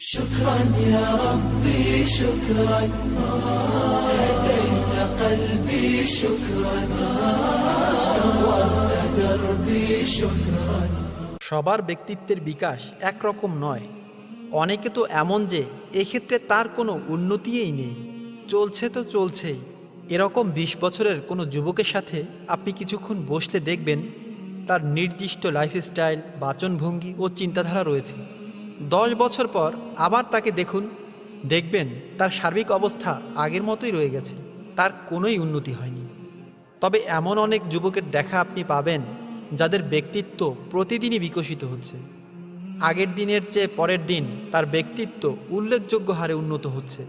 شكرا يا ربي شكرا هديت قلبي شكرا نورت دربي شكرا। সবার ব্যক্তিত্বের বিকাশ একরকম নয়। অনেকে তো এমন যে এক্ষেত্রে তার কোনো উন্নতিই নেই, চলছে তো চলছেই। এরকম ২০ বছরের কোনো যুবকের সাথে আপনি কিছুক্ষণ বসলে দেখবেন তার নির্দিষ্ট লাইফস্টাইল, বাচনভঙ্গি ও চিন্তাধারা রয়েছে। ১০ বছর পর আবার তাকে দেখবেন তার সার্বিক অবস্থা আগের মতোই রয়ে গেছে, তার কোনোই উন্নতি হয়নি। তবে এমন অনেক যুবকের দেখা আপনি পাবেন যাদের ব্যক্তিত্ব প্রতিদিনই বিকশিত হচ্ছে। আগের দিনের চেয়ে পরের দিন তার ব্যক্তিত্ব উল্লেখযোগ্য হারে উন্নত হচ্ছে,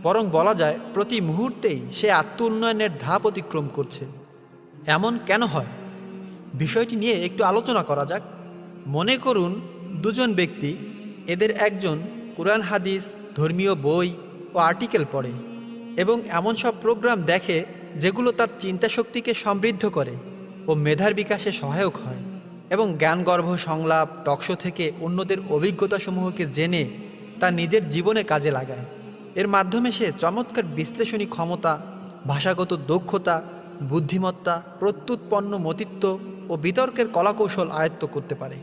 বরং বলা যায় প্রতি মুহূর্তেই সে আত্ম উন্নয়নের ধাপ অতিক্রম করছে। এমন কেন হয়, বিষয়টি নিয়ে একটু আলোচনা করা যাক। মনে করুন দুজন ব্যক্তি, এদের একজন কোরআন হাদিস, ধর্মীয় বই ও আর্টিকেল পড়ে এবং এমন সব প্রোগ্রাম দেখে যেগুলো তার চিন্তাশক্তিকে সমৃদ্ধ করে ও মেধার বিকাশে সহায়ক হয়, এবং জ্ঞানগর্ভ সংলাপ, টকশো থেকে অন্যদের অভিজ্ঞতাসমূহকে জেনে তার নিজের জীবনে কাজে লাগায়। এর মাধ্যমে সে চমৎকার বিশ্লেষণী ক্ষমতা, ভাষাগত দক্ষতা, বুদ্ধিমত্তা, প্রত্যুৎপন্ন মতিত্ব ও বিতর্কের কলাকৌশল আয়ত্ত করতে পারে।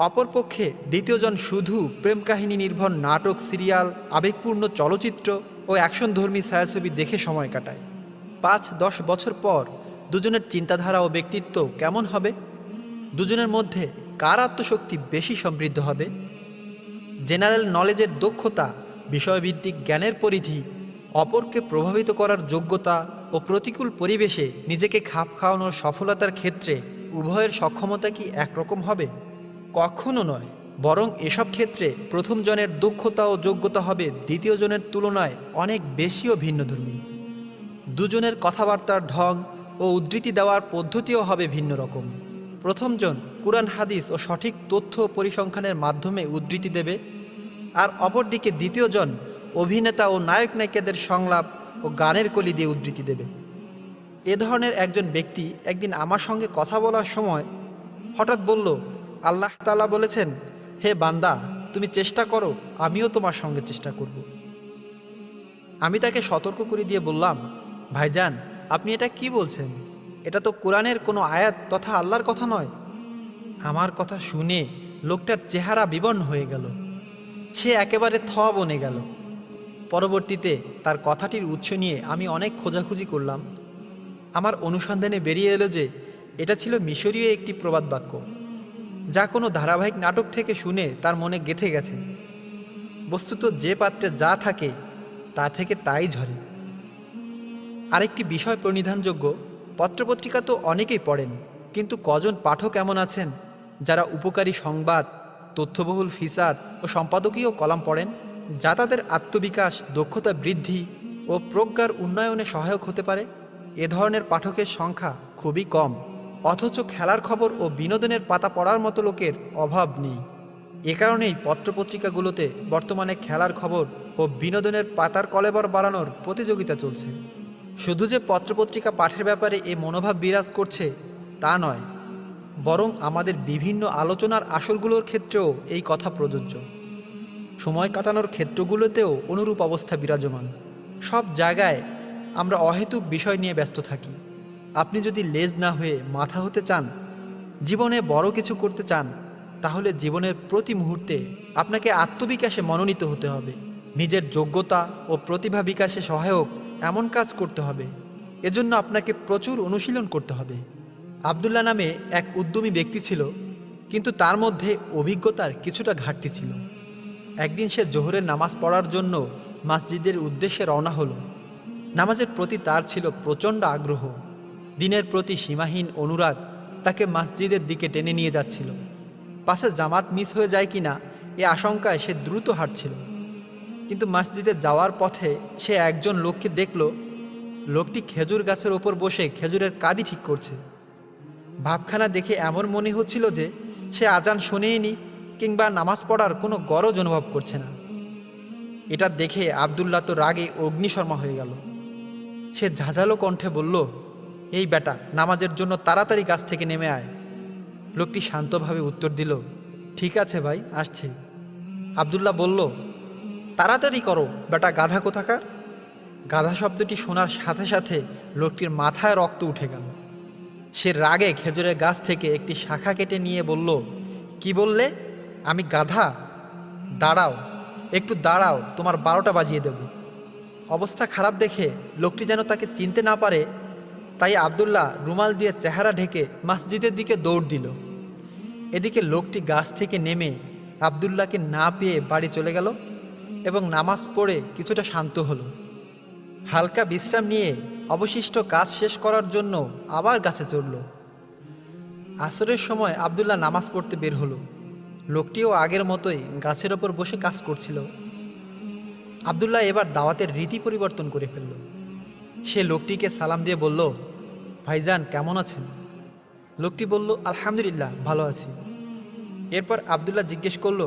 অপরপক্ষে দ্বিতীয়জন শুধু প্রেম কাহিনী নির্ভর নাটক, সিরিয়াল, আবেগপূর্ণ চলচ্চিত্র ও অ্যাকশনধর্মী ছায়াছবি দেখে সময় কাটায়। ৫-১০ বছর পর দুজনের চিন্তাধারা ও ব্যক্তিত্ব কেমন হবে? দুজনের মধ্যে কার আত্মশক্তি বেশি সমৃদ্ধ হবে? জেনারেল নলেজের দক্ষতা, বিষয়ভিত্তিক জ্ঞানের পরিধি, অপরকে প্রভাবিত করার যোগ্যতা ও প্রতিকূল পরিবেশে নিজেকে খাপ খাওয়ানোর সফলতার ক্ষেত্রে উভয়ের সক্ষমতা কি একরকম হবে? কখনো নয়, বরং এসব ক্ষেত্রে প্রথম জনের দক্ষতা ও যোগ্যতা হবে দ্বিতীয় জনের তুলনায় অনেক বেশি ও ভিন্নধর্মী। দুজনের কথাবার্তার ঢং ও উদ্ধৃতি দেওয়ার পদ্ধতিও হবে ভিন্ন রকম। প্রথমজন কুরআন হাদিস ও সঠিক তথ্য পরিসংখ্যানের মাধ্যমে উদ্ধৃতি দেবে, আর অপরদিকে দ্বিতীয়জন অভিনেতা ও নায়ক নায়িকাদের সংলাপ ও গানের কলি দিয়ে উদ্ধৃতি দেবে। এ ধরনের একজন ব্যক্তি একদিন আমার সঙ্গে কথা বলার সময় হঠাৎ বলল, আল্লাহ তাআলা বলেছেন, হে বান্দা, তুমি চেষ্টা করো, আমিও তোমার সঙ্গে চেষ্টা করব। আমি তাকে সতর্ক করে দিয়ে বললাম, ভাইজান, আপনি এটা কি বলছেন? এটা তো কোরআনের কোনো আয়াত তথা আল্লাহর কথা নয়। আমার কথা শুনে লোকটার চেহারা বিবর্ণ হয়ে গেল, সে একেবারে বনে গেল। পরবর্তীতে তার কথাটির উৎস নিয়ে আমি অনেক খোঁজাখুঁজি করলাম। আমার অনুসন্ধানে বেরিয়ে এলো যে এটা ছিল মিশরীয় একটি প্রবাদ বাক্য, যা কোনো ধারাবাহিক নাটক থেকে শুনে তার মনে গেঁথে গেছে। বস্তুত যে পাত্রে যা থাকে তা থেকে তাই ঝরে। আরেকটি বিষয় প্রণিধানযোগ্য, পত্রপত্রিকা তো অনেকেই পড়েন, কিন্তু কজন পাঠক এমন আছেন যারা উপকারী সংবাদ, তথ্যবহুল ফিচার ও সম্পাদকীয় কলাম পড়েন, যা তাদের আত্মবিকাশ, দক্ষতা বৃদ্ধি ও প্রজ্ঞার উন্নয়নে সহায়ক হতে পারে? এ ধরনের পাঠকের সংখ্যা খুবই কম। অথচ খেলার খবর ও বিনোদনের পাতা পড়ার মতো লোকের অভাব নেই। এ কারণেই পত্রপত্রিকাগুলোতে বর্তমানে খেলার খবর ও বিনোদনের পাতার কলেবর বাড়ানোর প্রতিযোগিতা চলছে। শুধু যে পত্রপত্রিকা পাঠের ব্যাপারে এ মনোভাব বিরাজ করছে তা নয়, বরং আমাদের বিভিন্ন আলোচনার আসরগুলোর ক্ষেত্রেও এই কথা প্রযোজ্য। সময় কাটানোর ক্ষেত্রগুলোতেও অনুরূপ অবস্থা বিরাজমান। সব জায়গায় আমরা অহেতুক বিষয় নিয়ে ব্যস্ত থাকি। আপনি যদি লেজ না হয়ে মাথা হতে চান, জীবনে বড় কিছু করতে চান, তাহলে জীবনের প্রতি মুহূর্তে আপনাকে আত্মবিকাশে মনোনীত হতে হবে। নিজের যোগ্যতা ও প্রতিভা বিকাশে সহায়ক এমন কাজ করতে হবে। এজন্য আপনাকে প্রচুর অনুশীলন করতে হবে। আবদুল্লাহ নামে এক উদ্যমী ব্যক্তি ছিল, কিন্তু তার মধ্যে অভিজ্ঞতার কিছুটা ঘাটতি ছিল। একদিন সে জোহরের নামাজ পড়ার জন্য মসজিদের উদ্দেশ্যে রওনা হলো। নামাজের প্রতি তার ছিল প্রচণ্ড আগ্রহ। দিনের প্রতি সীমাহীন অনুরাগ তাকে মসজিদের দিকে টেনে নিয়ে যাচ্ছিল। পাশে জামাত মিস হয়ে যায় কিনা এ আশঙ্কায় সে দ্রুত হাঁটছিল। কিন্তু মসজিদে যাওয়ার পথে সে একজন লোককে দেখল। লোকটি খেজুর গাছের ওপর বসে খেজুরের কাঁদি ঠিক করছে। ভাবখানা দেখে এমন মনে হচ্ছিল যে সে আজান শোনেইনি কিংবা নামাজ পড়ার কোনো গরজ অনুভব করছে না। এটা দেখে আবদুল্লাহ তো রাগে অগ্নিশর্মা হয়ে গেল। সে ঝাঁঝালো কণ্ঠে বলল, এই বেটা, নামাজের জন্য তাড়াতাড়ি গাছ থেকে নেমে আয়। লোকটি শান্তভাবে উত্তর দিল, ঠিক আছে ভাই, আসছি। আবদুল্লাহ বলল, তাড়াতাড়ি করো বেটা গাধা কোথাকার। গাধা শব্দটি শোনার সাথে সাথে লোকটির মাথায় রক্ত উঠে গেল। সে রাগে খেজুরের গাছ থেকে একটি শাখা কেটে নিয়ে বলল, কি বললে? আমি গাধা? দাঁড়াও, একটু দাঁড়াও, তোমার 12টা বাজিয়ে দেব। অবস্থা খারাপ দেখে লোকটি যেন তাকে চিনতে না পারে, তাই আবদুল্লাহ রুমাল দিয়ে চেহারা ঢেকে মসজিদের দিকে দৌড় দিল। এদিকে লোকটি গাছ থেকে নেমে আবদুল্লাহকে না পেয়ে বাড়ি চলে গেল এবং নামাজ পড়ে কিছুটা শান্ত হলো। হালকা বিশ্রাম নিয়ে অবশিষ্ট কাজ শেষ করার জন্য আবার গাছে চড়ল। আসরের সময় আবদুল্লাহ নামাজ পড়তে বের হলো। লোকটিও আগের মতোই গাছের ওপর বসে কাজ করছিল। আবদুল্লাহ এবার দাওয়াতের রীতি পরিবর্তন করে ফেলল। সে লোকটিকে সালাম দিয়ে বলল, ভাইজান কেমন আছেন? লোকটি বলল, আলহামদুলিল্লাহ ভালো আছি। এরপর আবদুল্লাহ জিজ্ঞেস করল,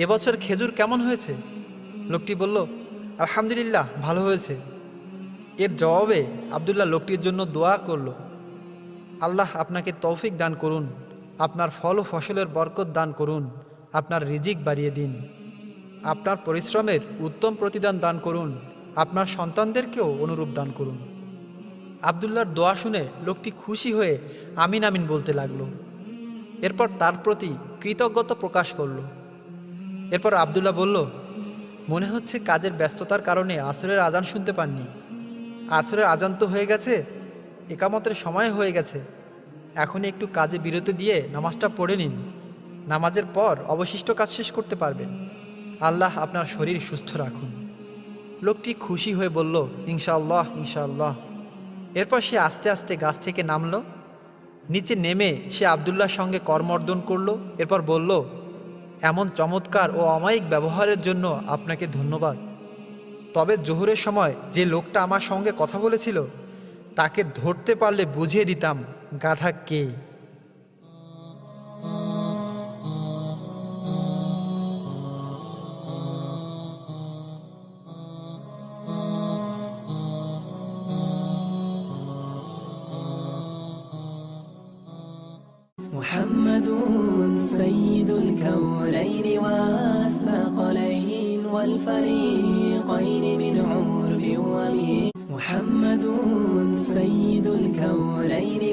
এবছর খেজুর কেমন হয়েছে? লোকটি বলল, আলহামদুলিল্লাহ ভালো হয়েছে। এর জবাবে আবদুল্লাহ লোকটির জন্য দোয়া করল, আল্লাহ আপনাকে তৌফিক দান করুন, আপনার ফল ও ফসলের বরকত দান করুন, আপনার রিজিক বাড়িয়ে দিন, আপনার পরিশ্রমের উত্তম প্রতিদান দান করুন, আপনার সন্তানদেরকেও অনুরূপ দান করুন। আবদুল্লাহর দোয়া শুনে লোকটি খুশি হয়ে আমিন আমিন বলতে লাগলো। এরপর তার প্রতি কৃতজ্ঞতা প্রকাশ করল। এরপর আবদুল্লাহ বলল, মনে হচ্ছে কাজের ব্যস্ততার কারণে আসরের আজান শুনতে পাননি। আসরের আজান তো হয়ে গেছে, একামতের সময় হয়ে গেছে। এখনই একটু কাজে বিরতি দিয়ে নামাজটা পড়ে নিন। নামাজের পর অবশিষ্ট কাজ শেষ করতে পারবেন। আল্লাহ আপনার শরীর সুস্থ রাখুন। লোকটি খুশি হয়ে বলল, ইনশাআল্লাহ ইনশাআল্লাহ। এরপর সে আস্তে আস্তে গাছ থেকে নামল। নিচে নেমে সে আবদুল্লাহর সঙ্গে করমর্দন করল। এরপর বলল, এমন চমৎকার ও অমায়িক ব্যবহারের জন্য আপনাকে ধন্যবাদ। তবে জোহরের সময় যে লোকটা আমার সঙ্গে কথা বলেছিল তাকে ধরতে পারলে বুঝিয়ে দিতাম গাধা কে। محمد سيد الكونين والثقلين والفريقين من عرب ومن محمد سيد الكونين